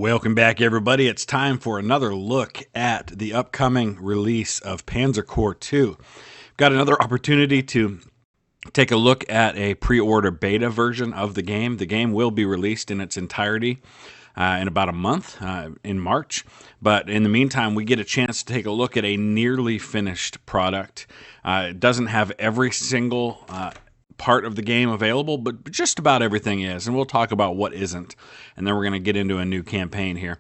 Welcome back, everybody. It's time for another look at the upcoming release of Panzer Corps 2. Got another opportunity to take a look at a pre-order beta version of the game. The game will be released in its entirety in about a month, in March. But in the meantime, we get a chance to take a look at a nearly finished product. It doesn't have every single part of the game available, but just about everything is, and we'll talk about what isn't, and then we're going to get into a new campaign here.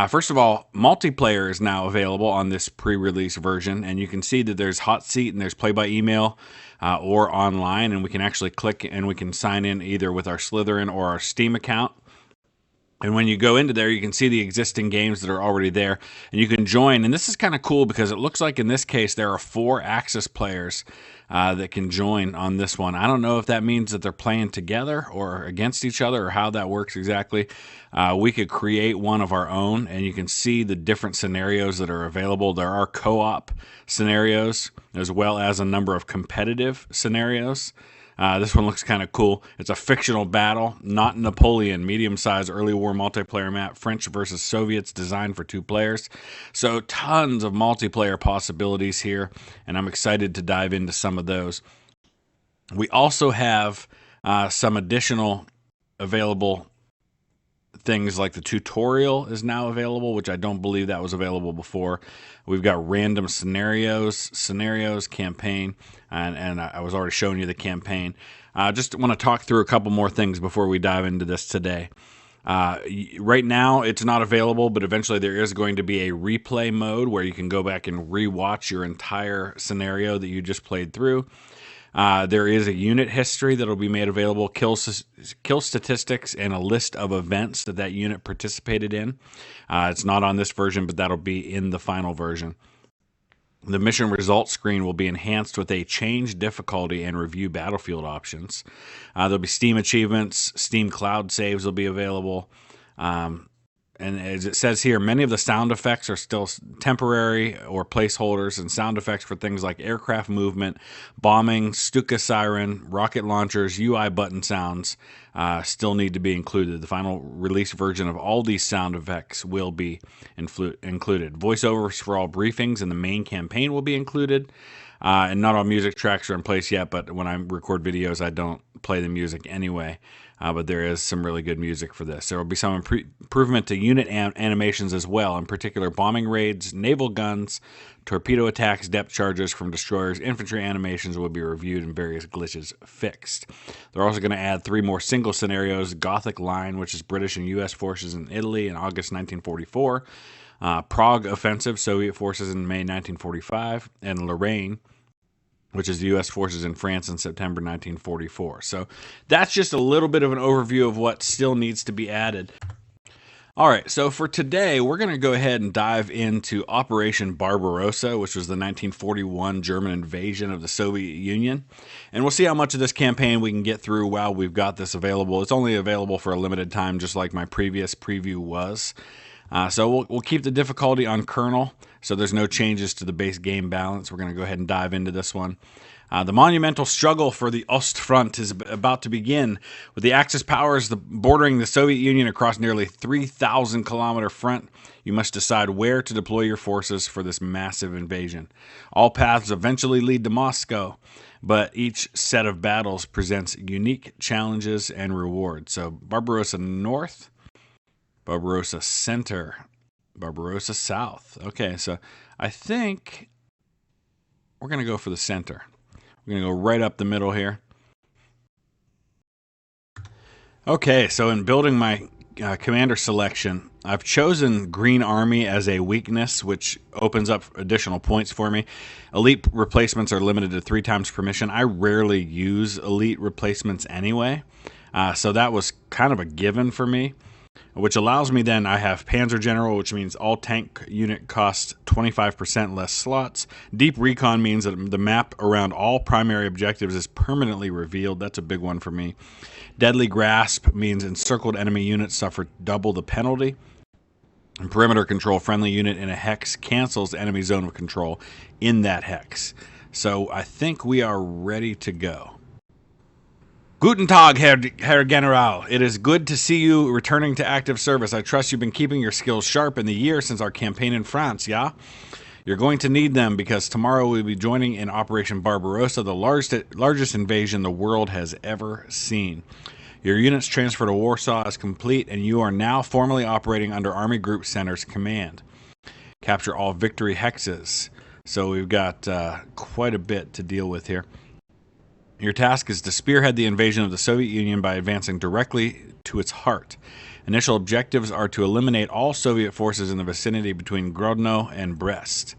First of all, multiplayer is now available on this pre-release version, and you can see that there's hot seat and there's play by email or online, and we can actually click and we can sign in either with our Slytherin or our Steam account. And when you go into there, you can see the existing games that are already there, and you can join. And this is kind of cool because it looks like in this case there are 4 Axis players that can join on this one. I don't know if that means that they're playing together or against each other or how that works exactly. We could create one of our own, and you can see the different scenarios that are available. There are co-op scenarios as well as a number of competitive scenarios. This one looks kind of cool. It's a fictional battle, not Napoleon, medium-sized early war multiplayer map, French versus Soviets, designed for 2 players. So tons of multiplayer possibilities here, and I'm excited to dive into some of those. We also have some additional available things, like the tutorial is now available, which I don't believe that was available before. We've got random scenarios, campaign, and I was already showing you the campaign. Just want to talk through a couple more things before we dive into this today. Right now it's not available, but eventually there is going to be a replay mode where you can go back and re-watch your entire scenario that you just played through. There is a unit history that will be made available, kill statistics, and a list of events that unit participated in. It's not on this version, but that'll be in the final version. The mission results screen will be enhanced with a change difficulty and review battlefield options. There'll be Steam achievements, Steam cloud saves will be available. And as it says here, many of the sound effects are still temporary or placeholders, and sound effects for things like aircraft movement, bombing, Stuka siren, rocket launchers, UI button sounds still need to be included. The final release version of all these sound effects will be included. Voiceovers for all briefings in the main campaign will be included. And not all music tracks are in place yet, but when I record videos, I don't play the music anyway. But there is some really good music for this. There will be some improvement to unit animations as well, in particular bombing raids, naval guns, torpedo attacks, depth charges from destroyers, infantry animations will be reviewed and various glitches fixed. They're also going to add 3 more single scenarios: Gothic Line, which is British and U.S. forces in Italy in August 1944, Prague Offensive, Soviet forces in May 1945, and Lorraine, which is the U.S. forces in France in September 1944. So that's just a little bit of an overview of what still needs to be added. All right, so for today, we're going to go ahead and dive into Operation Barbarossa, which was the 1941 German invasion of the Soviet Union. And we'll see how much of this campaign we can get through while we've got this available. It's only available for a limited time, just like my previous preview was. So we'll keep the difficulty on Colonel, so there's no changes to the base game balance. We're going to go ahead and dive into this one. The monumental struggle for the Ostfront is about to begin, with the Axis powers bordering the Soviet Union across nearly 3,000-kilometer front. You must decide where to deploy your forces for this massive invasion. All paths eventually lead to Moscow, but each set of battles presents unique challenges and rewards. So Barbarossa North, Barbarossa Center, Barbarossa South. Okay, so I think we're going to go for the center. We're going to go right up the middle here. Okay, so in building my commander selection, I've chosen Green Army as a weakness, which opens up additional points for me. Elite replacements are limited to 3 times per mission. I rarely use elite replacements anyway, so that was kind of a given for me. Which allows me then, I have Panzer General, which means all tank unit costs 25% less slots. Deep Recon means that the map around all primary objectives is permanently revealed. That's a big one for me. Deadly Grasp means encircled enemy units suffer double the penalty. And Perimeter Control, friendly unit in a hex cancels enemy zone of control in that hex. So I think we are ready to go. Guten Tag, Herr General. It is good to see you returning to active service. I trust you've been keeping your skills sharp in the year since our campaign in France, yeah? You're going to need them because tomorrow we'll be joining in Operation Barbarossa, the largest invasion the world has ever seen. Your unit's transfer to Warsaw is complete, and you are now formally operating under Army Group Center's command. Capture all victory hexes. So we've got quite a bit to deal with here. Your task is to spearhead the invasion of the Soviet Union by advancing directly to its heart. Initial objectives are to eliminate all Soviet forces in the vicinity between Grodno and Brest.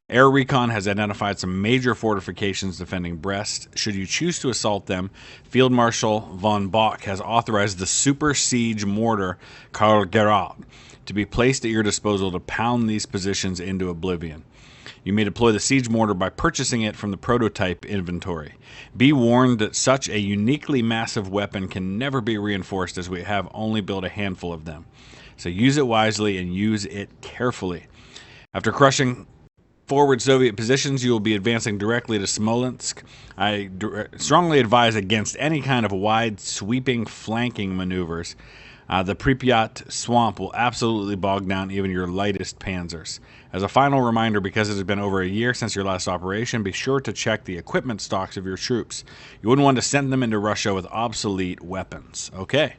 Air Recon has identified some major fortifications defending Brest. Should you choose to assault them, Field Marshal von Bock has authorized the super siege mortar Karl Gerard to be placed at your disposal to pound these positions into oblivion. You may deploy the siege mortar by purchasing it from the prototype inventory. Be warned that such a uniquely massive weapon can never be reinforced, as we have only built a handful of them. So use it wisely and use it carefully. After crushing forward Soviet positions, you will be advancing directly to Smolensk. I strongly advise against any kind of wide, sweeping flanking maneuvers. The Pripyat swamp will absolutely bog down even your lightest panzers. As a final reminder, because it has been over a year since your last operation, be sure to check the equipment stocks of your troops. You wouldn't want to send them into Russia with obsolete weapons. Okay.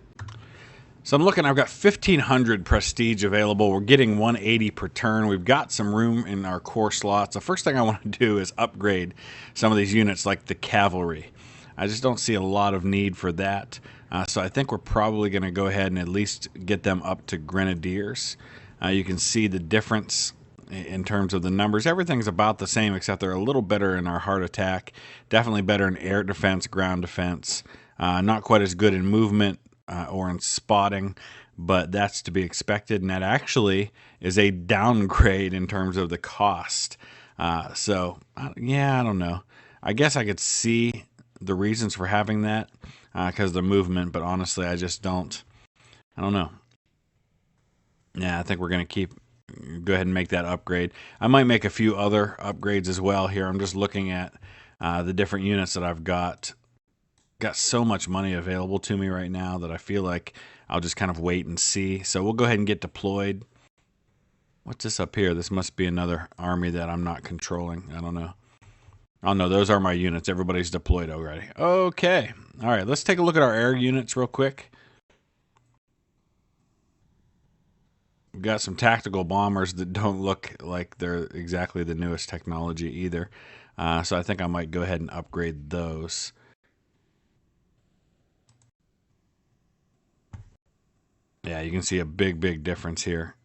So I'm looking, I've got 1,500 prestige available. We're getting 180 per turn. We've got some room in our core slots. The first thing I want to do is upgrade some of these units like the cavalry. I just don't see a lot of need for that. So I think we're probably going to go ahead and at least get them up to grenadiers. You can see the difference in terms of the numbers. Everything's about the same except they're a little better in our heart attack. Definitely better in air defense, ground defense. Not quite as good in movement or in spotting, but that's to be expected. And that actually is a downgrade in terms of the cost. So, yeah, I don't know. I guess I could see the reasons for having that because of the movement, but honestly, I just don't. I don't know. Yeah, I think we're going to go ahead and make that upgrade. I might make a few other upgrades as well here. I'm just looking at the different units that I've got. Got so much money available to me right now that I feel like I'll just kind of wait and see. So we'll go ahead and get deployed. What's this up here? This must be another army that I'm not controlling. I don't know. Oh, no, those are my units. Everybody's deployed already. Okay. All right, let's take a look at our air units real quick. We've got some tactical bombers that don't look like they're exactly the newest technology either. So I think I might go ahead and upgrade those. Yeah, you can see a big difference here.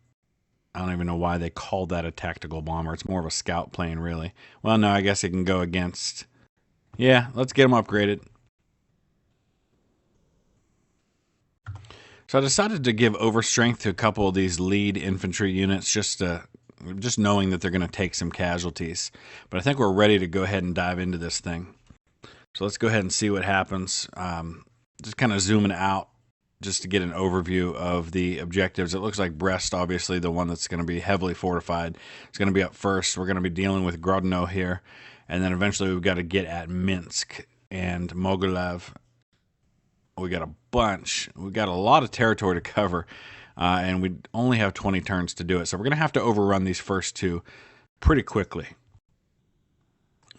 I don't even know why they called that a tactical bomber. It's more of a scout plane, really. Well, no, I guess it can go against... Yeah, let's get them upgraded. So I decided to give overstrength to a couple of these lead infantry units just knowing that they're going to take some casualties. But I think we're ready to go ahead and dive into this thing. So let's go ahead and see what happens. Just kind of zooming out just to get an overview of the objectives. It looks like Brest, obviously, the one that's going to be heavily fortified. It's going to be up first. We're going to be dealing with Grodno here. And then eventually we've got to get at Minsk and Mogilev. We got a bunch. We got a lot of territory to cover. And we only have 20 turns to do it. So we're going to have to overrun these first two pretty quickly.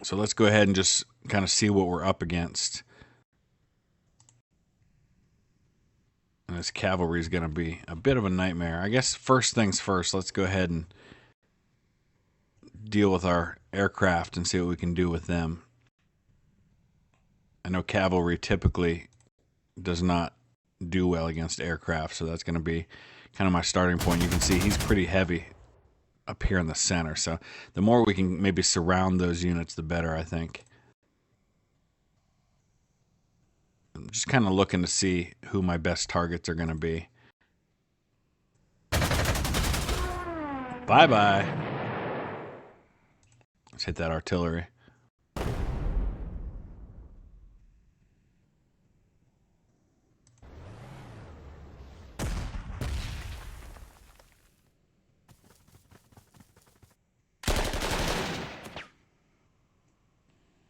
So let's go ahead and just kind of see what we're up against. And this cavalry is going to be a bit of a nightmare. I guess first things first, let's go ahead and deal with our aircraft and see what we can do with them. I know cavalry typically does not do well against aircraft, so that's going to be kind of my starting point. You can see he's pretty heavy up here in the center, so the more we can maybe surround those units, the better, I think. I'm just kind of looking to see who my best targets are going to be. Bye-bye. Let's hit that artillery.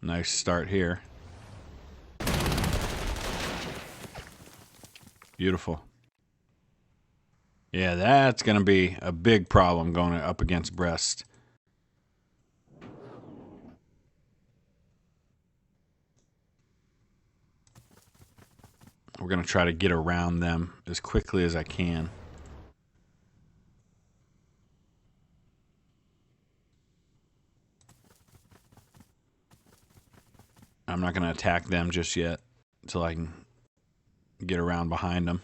Nice start here. Beautiful. Yeah, that's going to be a big problem going up against Brest. We're going to try to get around them as quickly as I can. I'm not going to attack them just yet until I can get around behind them.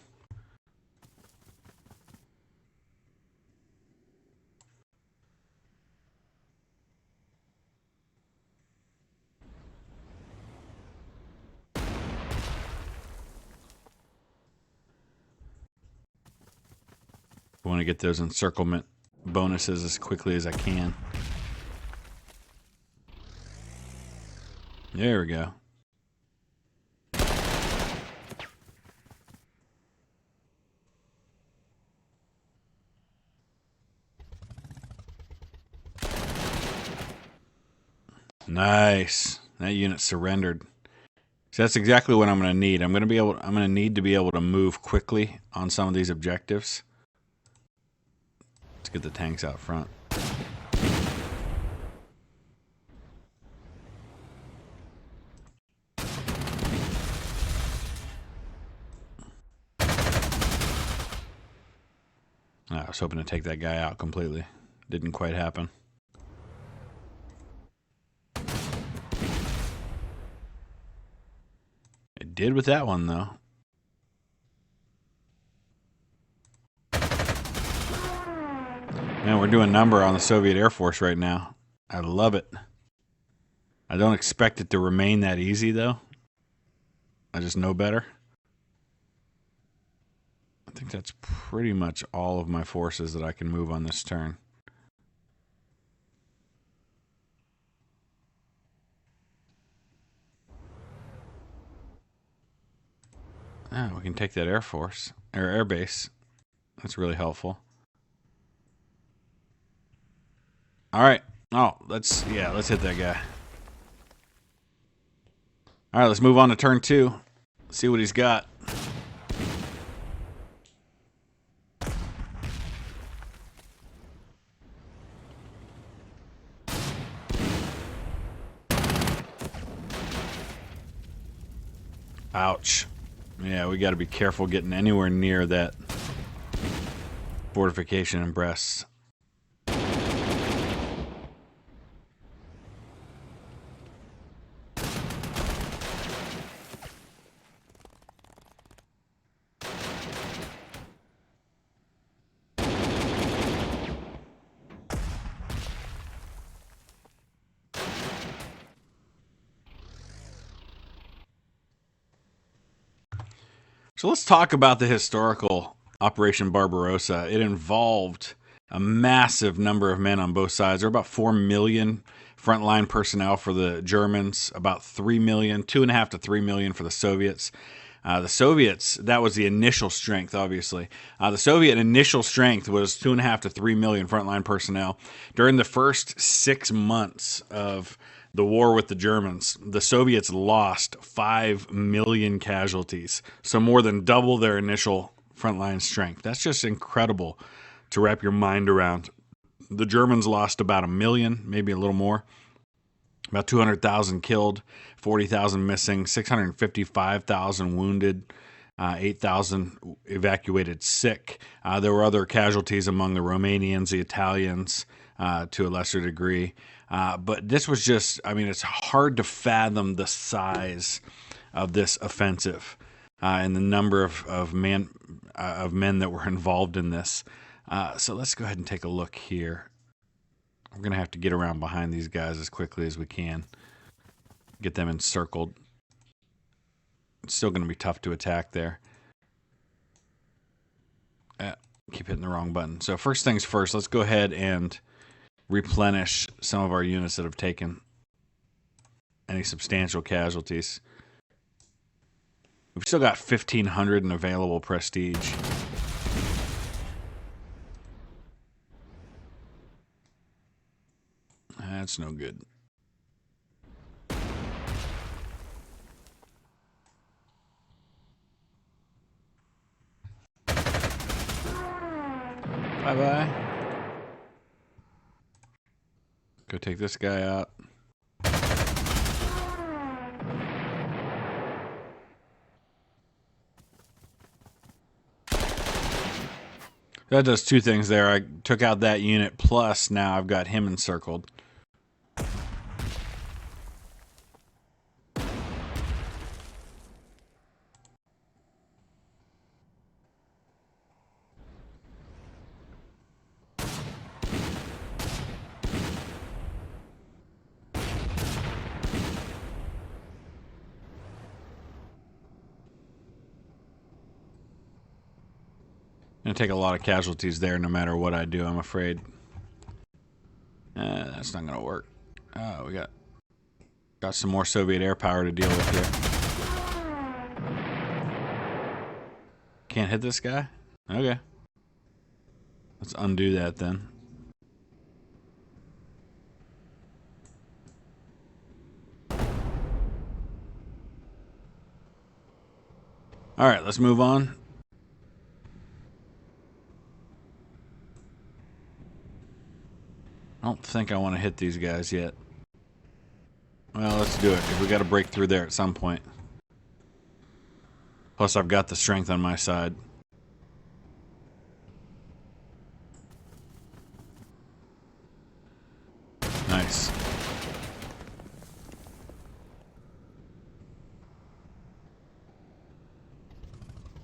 I want to get those encirclement bonuses as quickly as I can. There we go. Nice. That unit surrendered. So that's exactly what I'm going to need. I'm going to need to be able to move quickly on some of these objectives. Let's get the tanks out front. I was hoping to take that guy out completely. Didn't quite happen. It did with that one, though. Man, we're doing number on the Soviet Air Force right now. I love it. I don't expect it to remain that easy, though. I just know better. I think that's pretty much all of my forces that I can move on this turn. Oh, we can take that Air Force, or Air Base. That's really helpful. All right. Oh, let's hit that guy. All right, let's move on to turn 2. See what he's got. Ouch. Yeah, we got to be careful getting anywhere near that fortification in Brest. So let's talk about the historical Operation Barbarossa. It involved a massive number of men on both sides. There were about 4 million frontline personnel for the Germans, about 3 million, 2.5 to 3 million for the Soviets. The Soviets, that was the initial strength, obviously. The Soviet initial strength was 2.5 to 3 million frontline personnel. During the first 6 months of the war with the Germans, the Soviets lost 5 million casualties, so more than double their initial frontline strength. That's just incredible to wrap your mind around. The Germans lost about 1 million, maybe a little more. About 200,000 killed, 40,000 missing, 655,000 wounded, 8,000 evacuated sick. There were other casualties among the Romanians, the Italians, to a lesser degree. But this was just, I mean, it's hard to fathom the size of this offensive and the number of men that were involved in this. So let's go ahead and take a look here. We're going to have to get around behind these guys as quickly as we can. Get them encircled. It's still going to be tough to attack there. Keep hitting the wrong button. So first things first, let's go ahead and replenish some of our units that have taken any substantial casualties. We've still got 1,500 in available prestige. That's no good. Bye-bye. Go take this guy out. That does two things there. I took out that unit, plus now I've got him encircled. Gonna take a lot of casualties there no matter what I do, I'm afraid. That's not gonna work. Oh, we got some more Soviet air power to deal with here. Can't hit this guy? Okay. Let's undo that then. Alright, let's move on. I don't think I want to hit these guys yet. Well, let's do it, because we got to break through there at some point. Plus, I've got the strength on my side. Nice.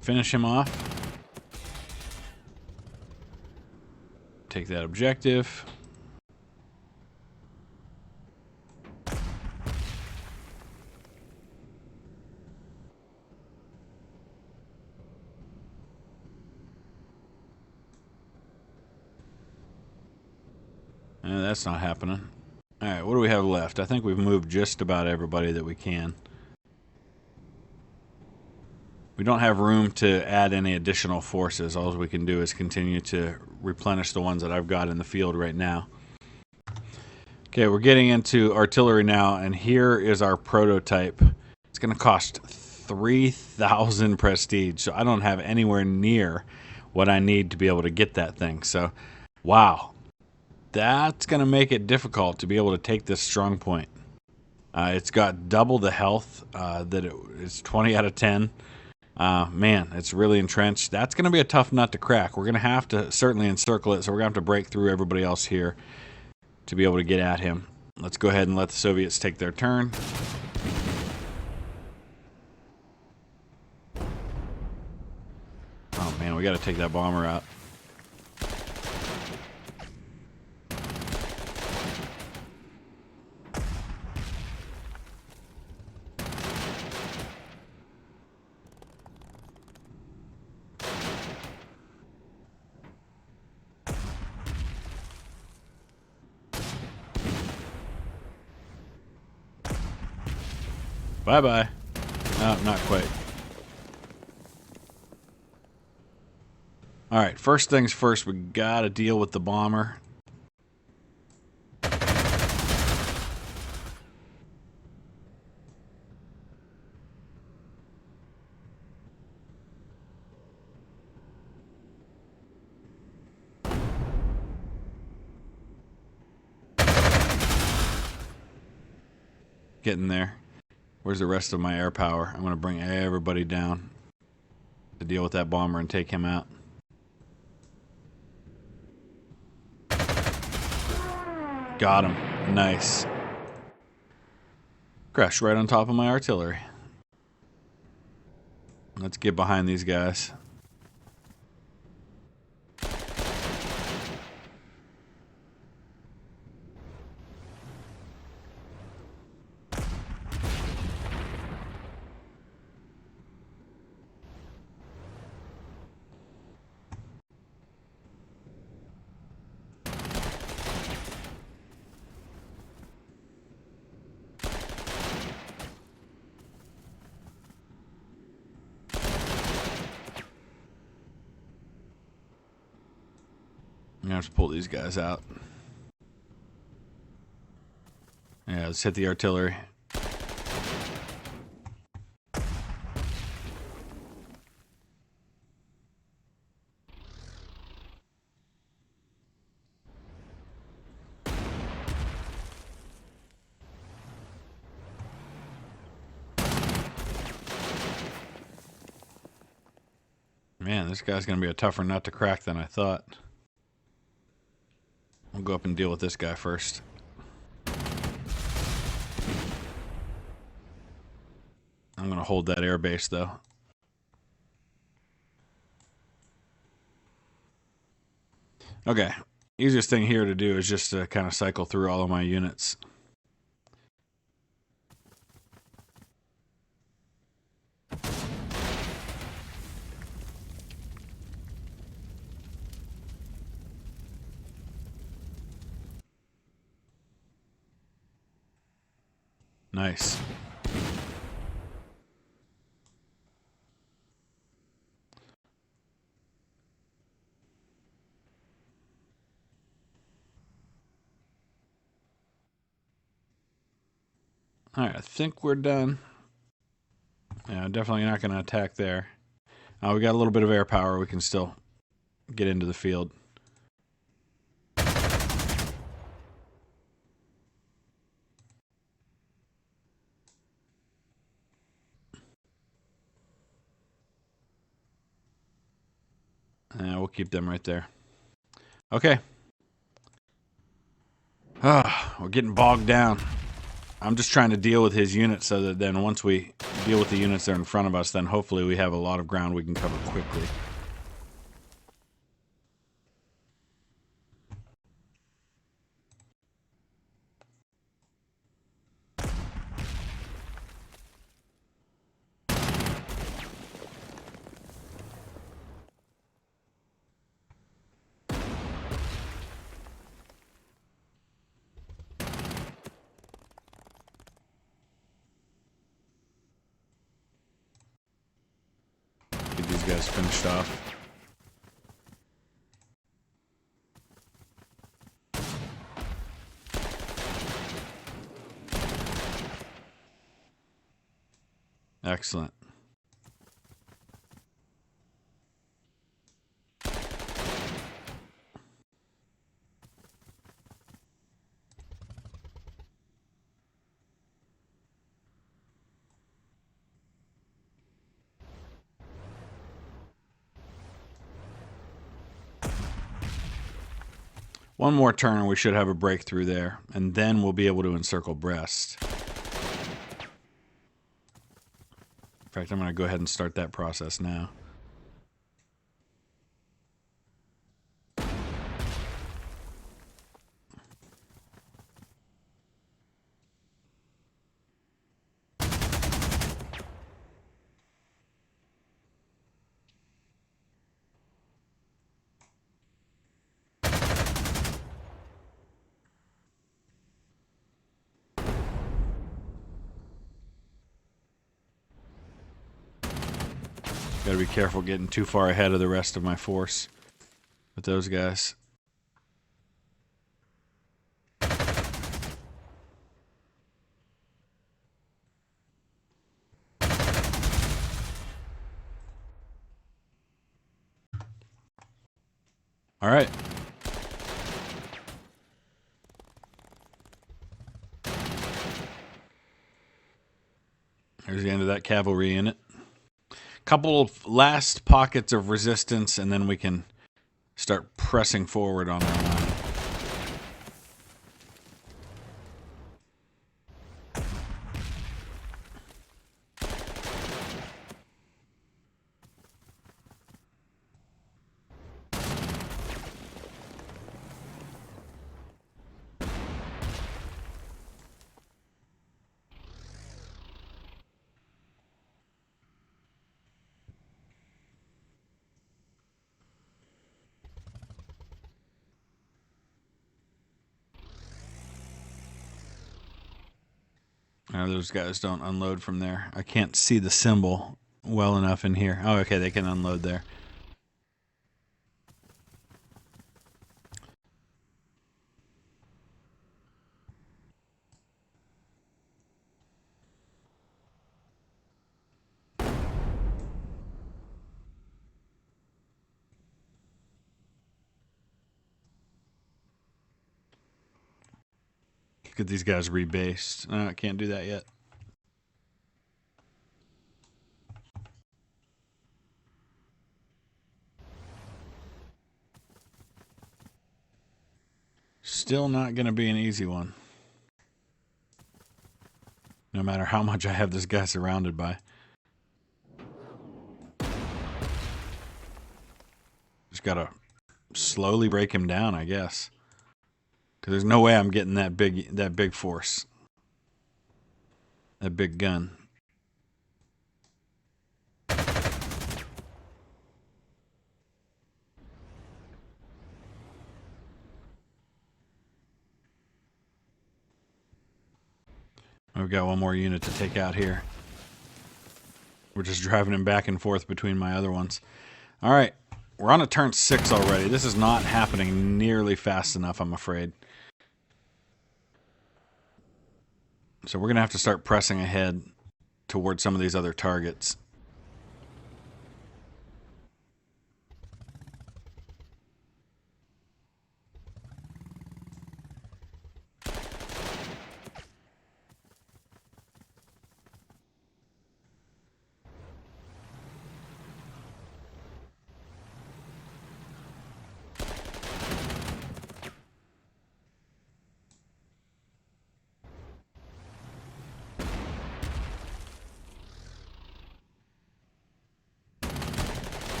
Finish him off. Take that objective. That's not happening. Alright, what do we have left? I think we've moved just about everybody that we can. We don't have room to add any additional forces. All we can do is continue to replenish the ones that I've got in the field right now. Okay, we're getting into artillery now, and here is our prototype. It's going to cost 3,000 prestige, so I don't have anywhere near what I need to be able to get that thing. So, wow. That's going to make it difficult to be able to take this strong point. It's got double the health that it's 20 out of 10. Man, it's really entrenched. That's going to be a tough nut to crack. We're going to have to certainly encircle it, so we're going to have to break through everybody else here to be able to get at him. Let's go ahead and let the Soviets take their turn. Oh man, we got to take that bomber out. Bye-bye. No, not quite. Alright, first things first, we gotta deal with the bomber. Getting there. Where's the rest of my air power? I'm going to bring everybody down to deal with that bomber and take him out. Got him. Nice. Crashed right on top of my artillery. Let's get behind these guys. I'm gonna have to pull these guys out. Yeah, let's hit the artillery. Man, this guy's going to be a tougher nut to crack than I thought. We'll go up and deal with this guy first. I'm going to hold that air base, though. Okay. Easiest thing here to do is just to kind of cycle through all of my units. Nice. Alright, I think we're done. Yeah, definitely not going to attack there. We got a little bit of air power. We can still get into the field. We'll keep them right there. Okay. We're getting bogged down. I'm just trying to deal with his units so that then once we deal with the units that are in front of us, then hopefully we have a lot of ground we can cover quickly. Get these guys finished off. Excellent. One more turn and we should have a breakthrough there, and then we'll be able to encircle Brest. In fact, I'm going to go ahead and start that process now. Gotta be careful getting too far ahead of the rest of my force with those guys. All right. There's the end of that cavalry unit. Couple of last pockets of resistance, and then we can start pressing forward on our line. Those guys don't unload from there. I can't see the symbol well enough in here. Oh, okay, they can unload there. Get these guys rebased. I can't do that yet. still not going to be an easy one. No matter how much I have this guy surrounded by. Just got to slowly break him down, I guess. Because there's no way I'm getting that big force. That big gun. We've got one more unit to take out here. We're just driving him back and forth between my other ones. All right, we're on a turn 6 already. This is not happening nearly fast enough, I'm afraid. So we're going to have to start pressing ahead towards some of these other targets.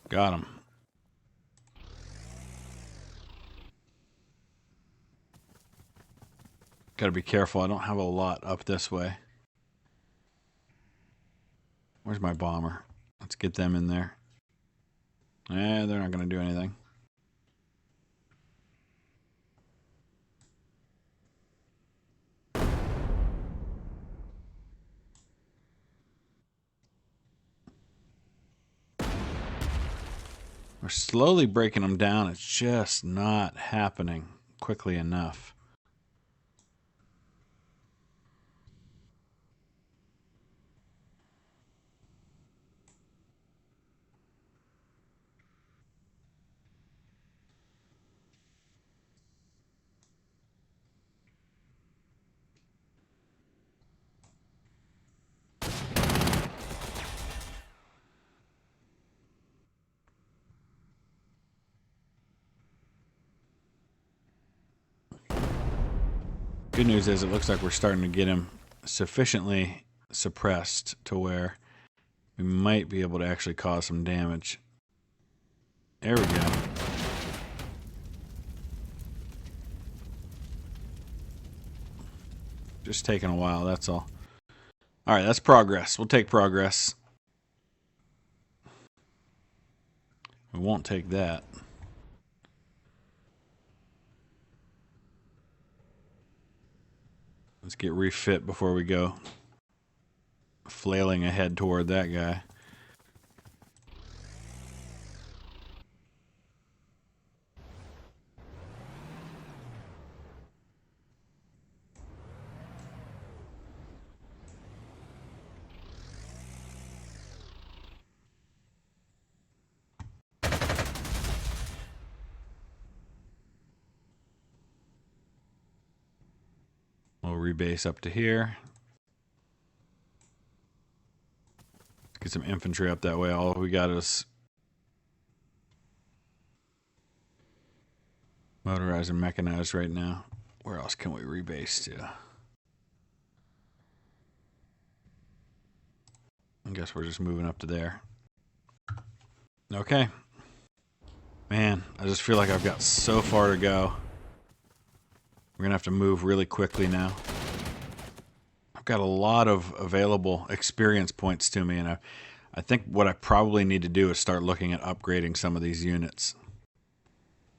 Got him. Got to be careful. I don't have a lot up this way. Where's my bomber? Let's get them in there. They're not going to do anything. We're slowly breaking them down. It's just not happening quickly enough. Good news is it looks like we're starting to get him sufficiently suppressed to where we might be able to actually cause some damage. There we go. Just taking a while, that's all. Alright, that's progress. We'll take progress. We won't take that. Let's get refit before we go flailing ahead toward that guy. We'll rebase up to here. Get some infantry up that way. All we got is motorized and mechanized right now. Where else can we rebase to? I guess we're just moving up to there. Okay. Man, I just feel like I've got so far to go. We're going to have to move really quickly now. I've got a lot of available experience points to me, and I think what I probably need to do is start looking at upgrading some of these units.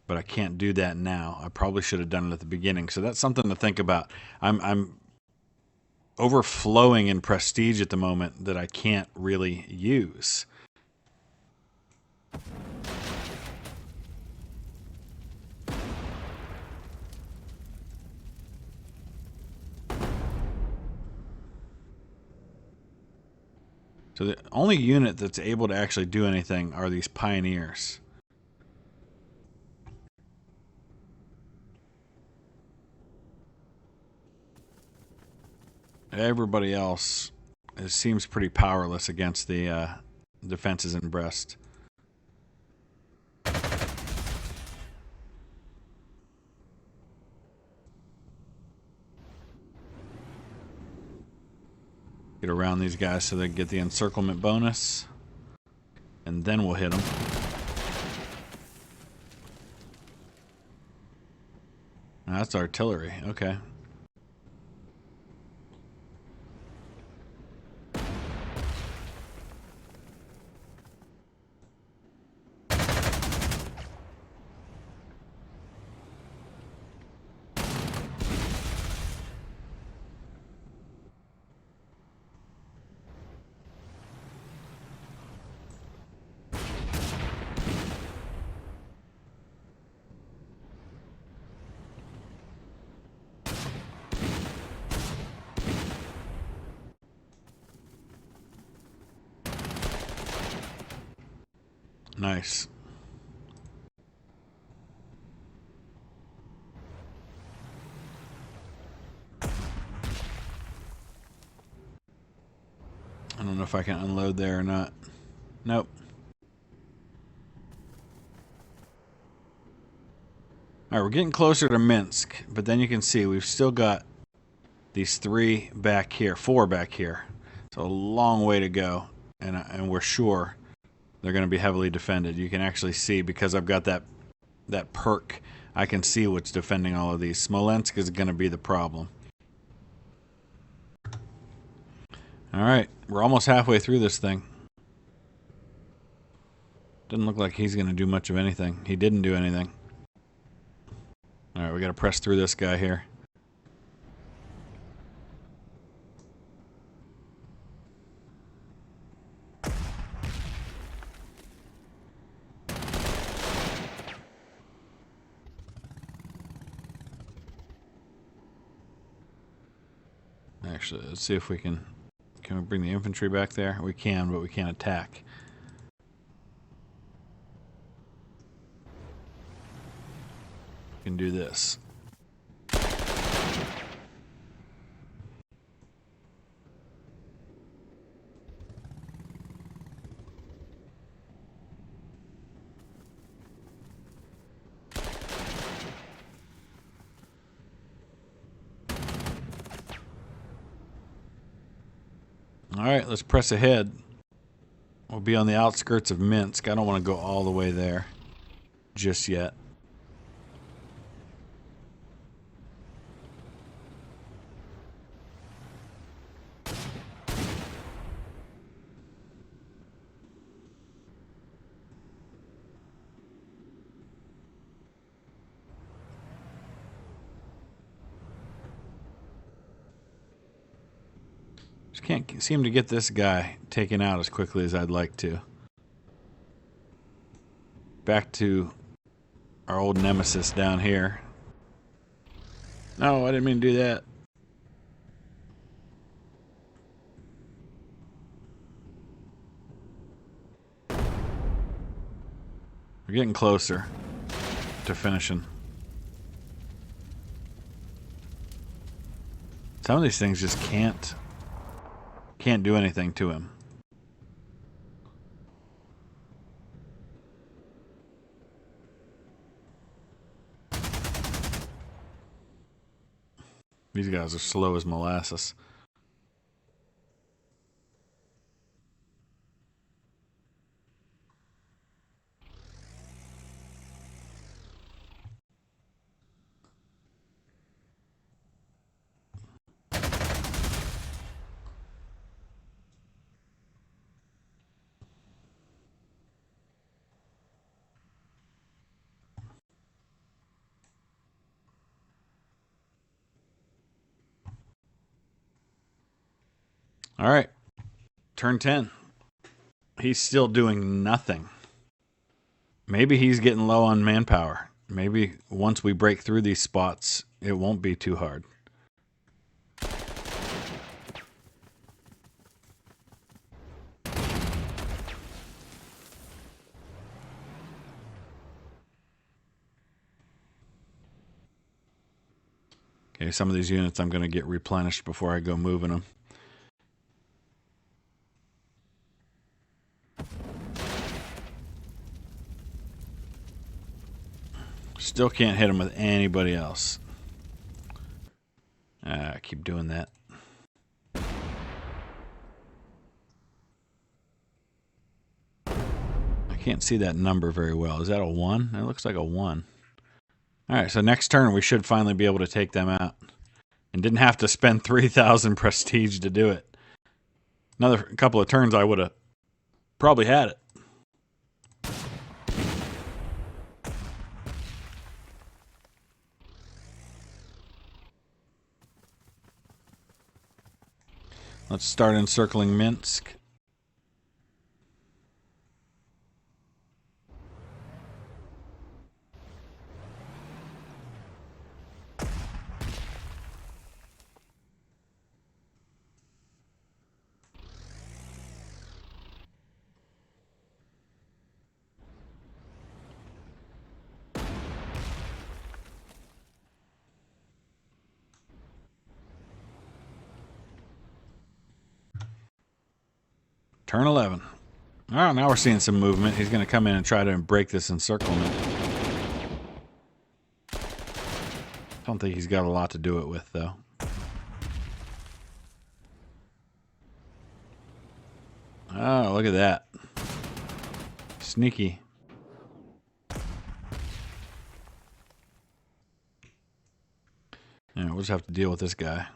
But I can't do that now. I probably should have done it at the beginning. So that's something to think about. I'm overflowing in prestige at the moment that I can't really use. So the only unit that's able to actually do anything are these pioneers. Everybody else seems pretty powerless against the defenses in Brest. Get around these guys so they get the encirclement bonus. And then we'll hit them. That's artillery. Okay. Nice. I don't know if I can unload there or not. Nope. Alright, we're getting closer to Minsk, but then you can see we've still got these 3 back here, 4 back here. So a long way to go, and we're sure they're going to be heavily defended. You can actually see, because I've got that perk, I can see what's defending all of these. Smolensk is going to be the problem. Alright, we're almost halfway through this thing. Doesn't look like he's going to do much of anything. He didn't do anything. Alright, we got to press through this guy here. Actually, let's see if we can we bring the infantry back there? We can, but we can't attack. We can do this. Alright, let's press ahead. We'll be on the outskirts of Minsk. I don't want to go all the way there just yet. Just can't seem to get this guy taken out as quickly as I'd like to. Back to our old nemesis down here. No, I didn't mean to do that. We're getting closer to finishing. Some of these things just can't do anything to him. These guys are slow as molasses. All right, turn 10. He's still doing nothing. Maybe he's getting low on manpower. Maybe once we break through these spots, it won't be too hard. Okay, some of these units I'm going to get replenished before I go moving them. Still can't hit him with anybody else. I keep doing that. I can't see that number very well. Is that a 1? It looks like a 1. Alright, so next turn we should finally be able to take them out. And didn't have to spend 3,000 prestige to do it. Another couple of turns I would have probably had it. Let's start encircling Minsk. Turn 11. Oh, now we're seeing some movement. He's going to come in and try to break this encirclement. Don't think he's got a lot to do it with, though. Oh, look at that. Sneaky. Yeah, we'll just have to deal with this guy.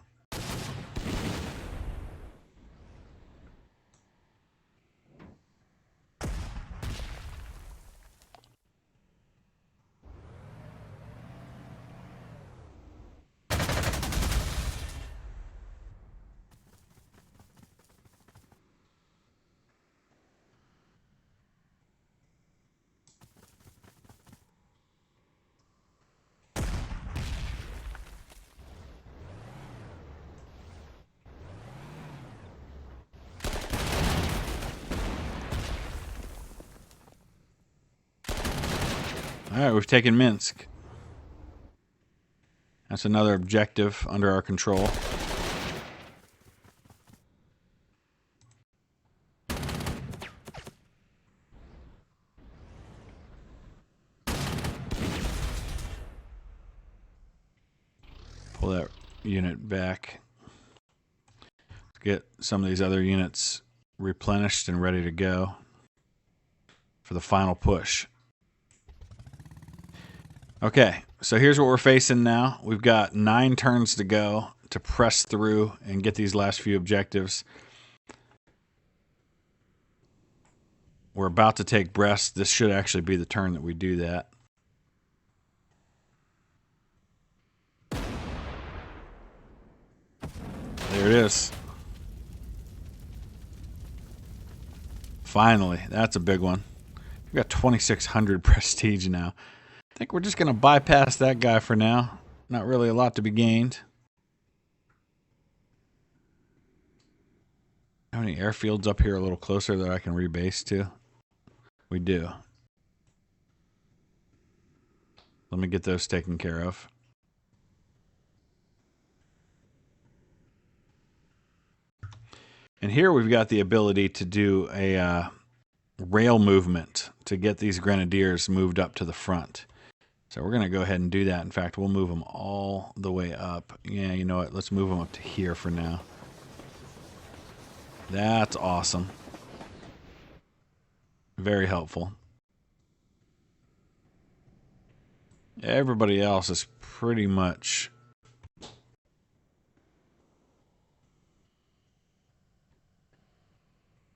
Alright, we've taken Minsk. That's another objective under our control. Pull that unit back. Get some of these other units replenished and ready to go for the final push. Okay, so here's what we're facing now. We've got 9 turns to go to press through and get these last few objectives. We're about to take Brest. This should actually be the turn that we do that. There it is. Finally, that's a big one. We've got 2,600 prestige now. I think we're just going to bypass that guy for now. Not really a lot to be gained. How many airfields up here a little closer that I can rebase to? We do. Let me get those taken care of. And here we've got the ability to do a rail movement to get these grenadiers moved up to the front. So we're going to go ahead and do that. In fact, we'll move them all the way up. Yeah, you know what? Let's move them up to here for now. That's awesome. Very helpful. Everybody else is pretty much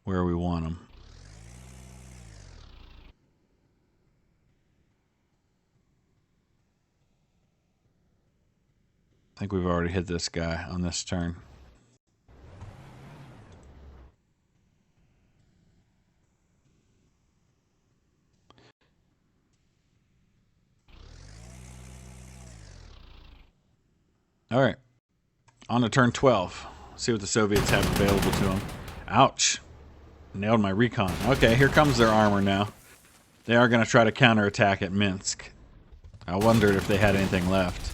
where we want them. I think we've already hit this guy on this turn. All right, on to turn 12. See what the Soviets have available to them. Ouch. Nailed my recon. Okay, here comes their armor now. They are going to try to counterattack at Minsk. I wondered if they had anything left.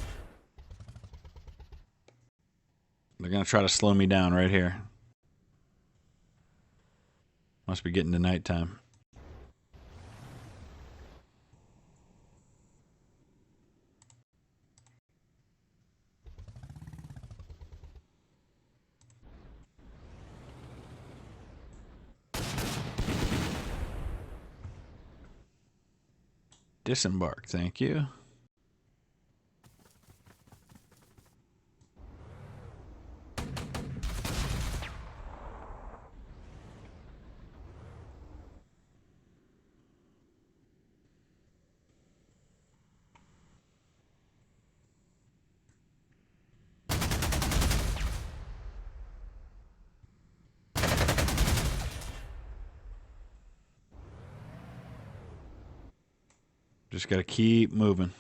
They're going to try to slow me down right here. Must be getting to nighttime. Disembark, thank you. Just got to keep moving.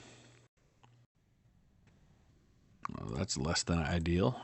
Well, that's less than ideal.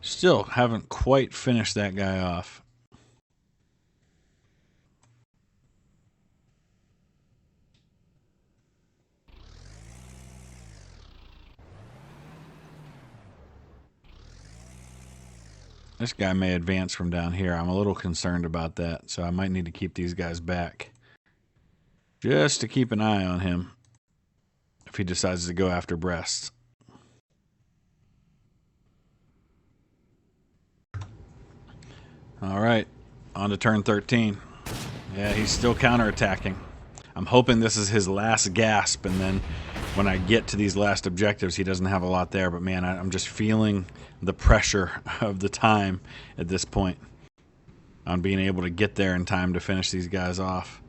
Still haven't quite finished that guy off. This guy may advance from down here. I'm a little concerned about that, so I might need to keep these guys back. Just to keep an eye on him if he decides to go after Brest. All right, on to turn 13. Yeah, he's still counterattacking. I'm hoping this is his last gasp, and then when I get to these last objectives, he doesn't have a lot there. But man, I'm just feeling the pressure of the time at this point on being able to get there in time to finish these guys off.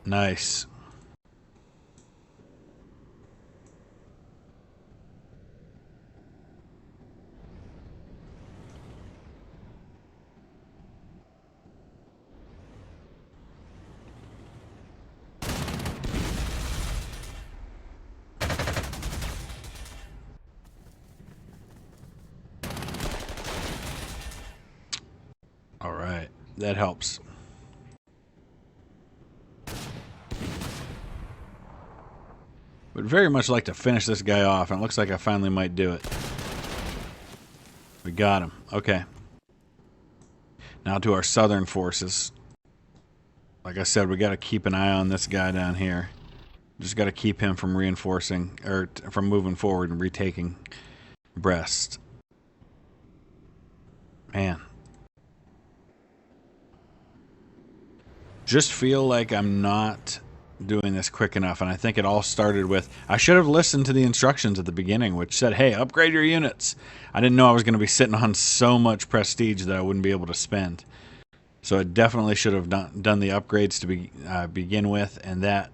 Nice. All right, that helps. Would very much like to finish this guy off, and it looks like I finally might do it. We got him. Okay. Now to our southern forces. Like I said, we got to keep an eye on this guy down here. Just got to keep him from reinforcing, or from moving forward and retaking Brest. Man. Just feel like I'm not doing this quick enough, and I think it all started with I should have listened to the instructions at the beginning, which said, hey, upgrade your units. I didn't know I was going to be sitting on so much prestige that I wouldn't be able to spend. So I definitely should have done the upgrades to begin with, and that,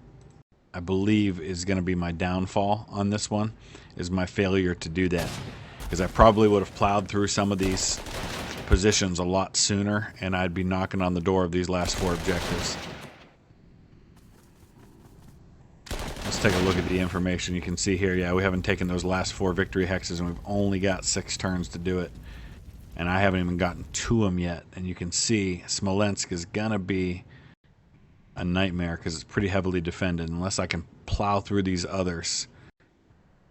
I believe, is going to be my downfall on this one, is my failure to do that. Because I probably would have plowed through some of these positions a lot sooner, and I'd be knocking on the door of these last 4 objectives. Let's take a look at the information. You can see here, yeah, we haven't taken those last 4 victory hexes, and we've only got 6 turns to do it. And I haven't even gotten to them yet. And you can see Smolensk is going to be a nightmare because it's pretty heavily defended, unless I can plow through these others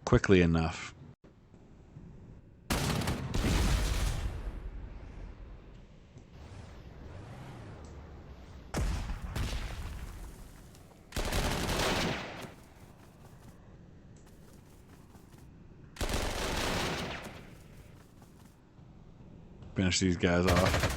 quickly enough. Finish these guys off.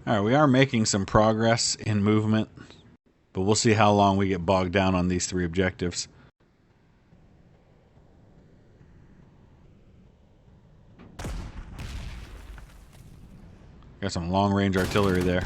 All right, we are making some progress in movement, but we'll see how long we get bogged down on these 3 objectives. Got some long-range artillery there.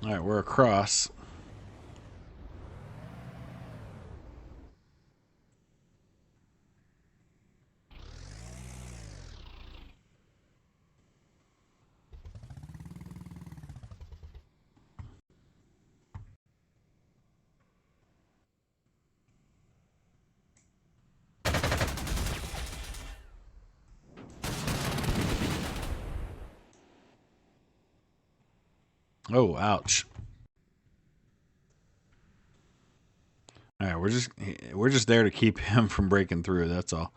All right, we're across. Oh, ouch. All right, we're just there to keep him from breaking through, that's all.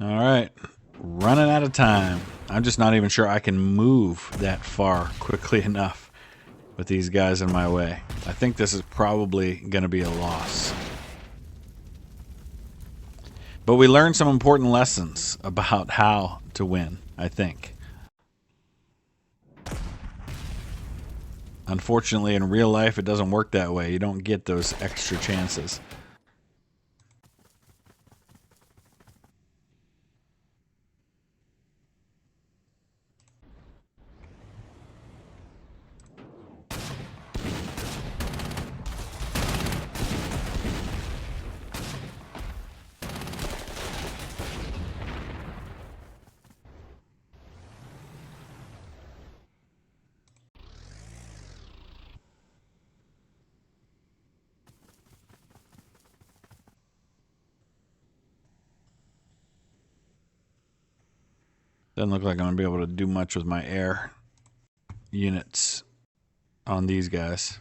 All right, running out of time. I'm just not even sure I can move that far quickly enough with these guys in my way. I think this is probably going to be a loss. But we learned some important lessons about how to win, I think. Unfortunately, in real life, it doesn't work that way. You don't get those extra chances. Doesn't look like I'm going to be able to do much with my air units on these guys.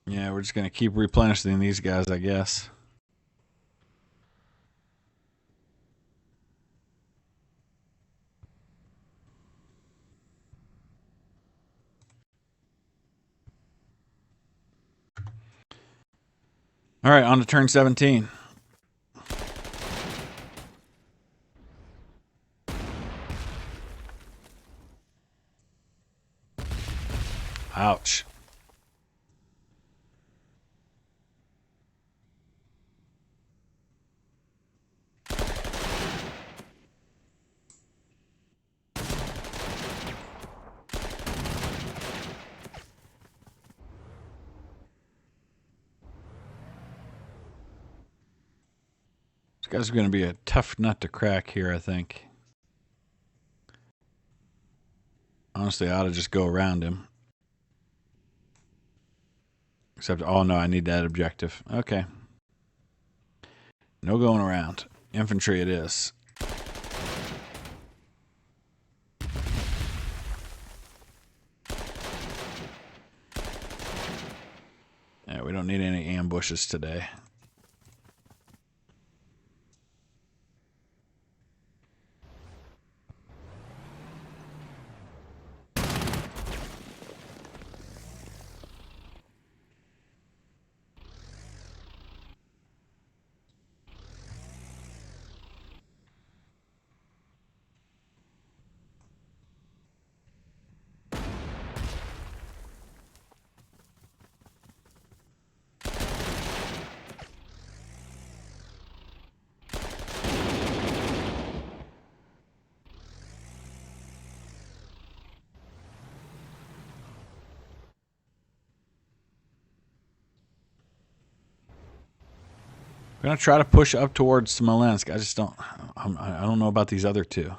Yeah, we're just going to keep replenishing these guys, I guess. All right, on to turn 17. Ouch. This guy's going to be a tough nut to crack here, I think. Honestly, I ought to just go around him. Except, oh no, I need that objective. Okay. No going around. Infantry it is. Yeah, we don't need any ambushes today. We're gonna try to push up towards Smolensk. I just don't. I don't know about these other two.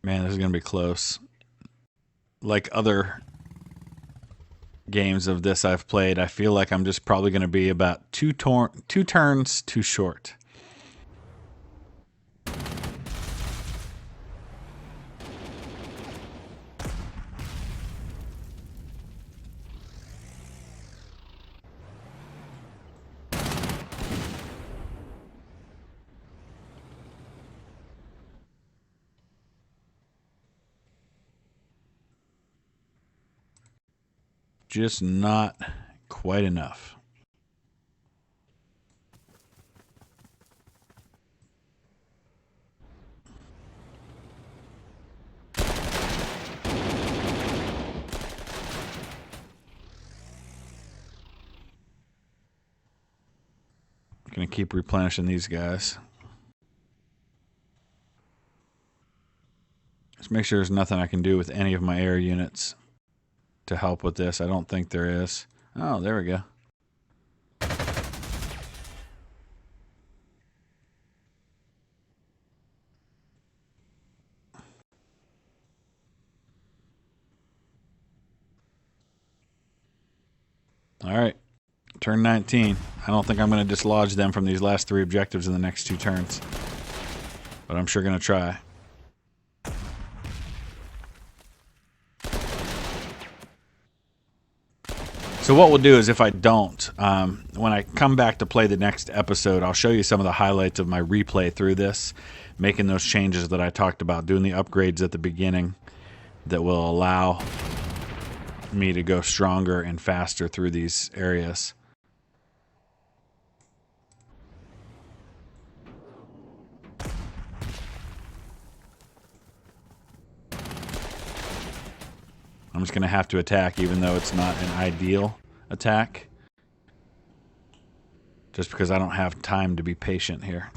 Man, this is going to be close. Like other games of this I've played, I feel like I'm just probably going to be about two turns too short. Just not quite enough. Gonna keep replenishing these guys. Just make sure there's nothing I can do with any of my air units to help with this. I don't think there is. Oh, there we go. All right, turn 19. I don't think I'm going to dislodge them from these last 3 objectives in the next 2 turns, but I'm sure going to try. So what we'll do is, if I don't, when I come back to play the next episode, I'll show you some of the highlights of my replay through this, making those changes that I talked about, doing the upgrades at the beginning that will allow me to go stronger and faster through these areas. I'm just going to have to attack, even though it's not an ideal attack, just because I don't have time to be patient here.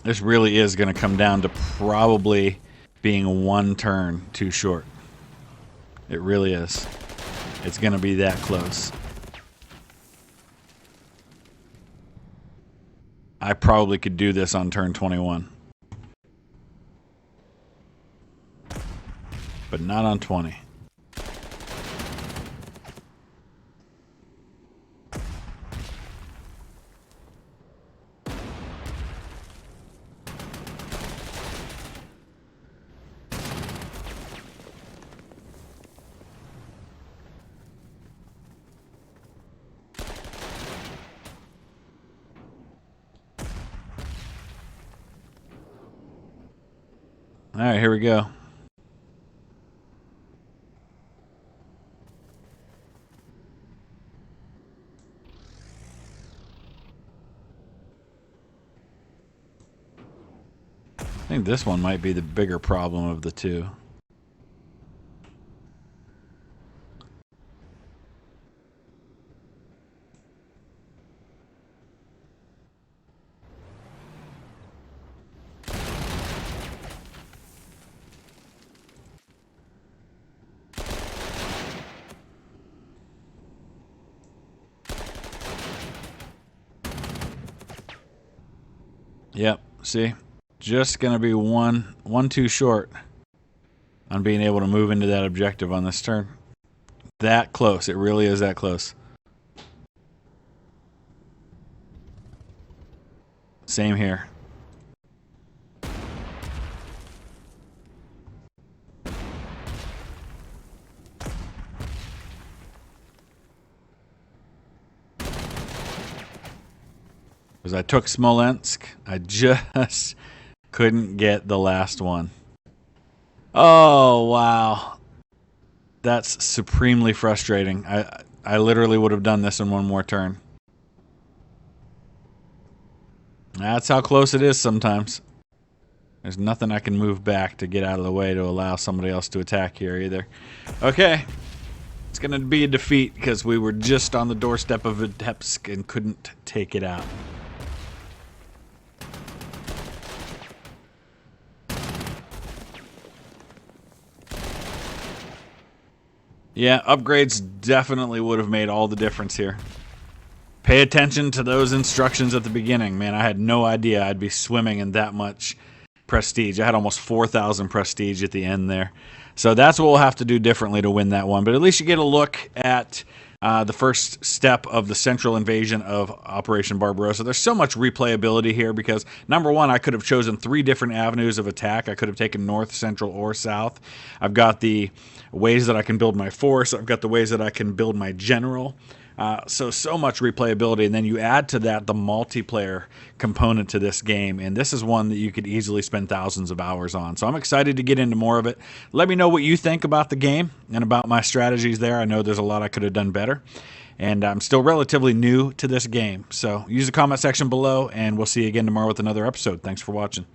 This really is going to come down to probably being 1 turn too short. It really is. It's going to be that close. I probably could do this on turn 21. But not on 20. All right, here we go. I think this one might be the bigger problem of the two. Yep, see? Just going to be one too short on being able to move into that objective on this turn. that close. It really is that close. Same here. Because I took Smolensk, I just couldn't get the last one. Oh, wow. That's supremely frustrating. I literally would have done this in one more turn. That's how close it is sometimes. There's nothing I can move back to get out of the way to allow somebody else to attack here either. Okay. It's going to be a defeat because we were just on the doorstep of Vitebsk and couldn't take it out. Yeah, upgrades definitely would have made all the difference here. Pay attention to those instructions at the beginning. Man, I had no idea I'd be swimming in that much prestige. I had almost 4,000 prestige at the end there. So that's what we'll have to do differently to win that one. But at least you get a look at the first step of the central invasion of Operation Barbarossa. There's so much replayability here because, number one, I could have chosen 3 different avenues of attack. I could have taken north, central, or south. I've got the ways that I can build my force. I've got the ways that I can build my general. So much replayability, and then you add to that the multiplayer component to this game, and this is one that you could easily spend thousands of hours on. So I'm excited to get into more of it. Let me know what you think about the game and about my strategies there. I know there's a lot I could have done better, and I'm still relatively new to this game. So use the comment section below, and we'll see you again tomorrow with another episode. Thanks for watching.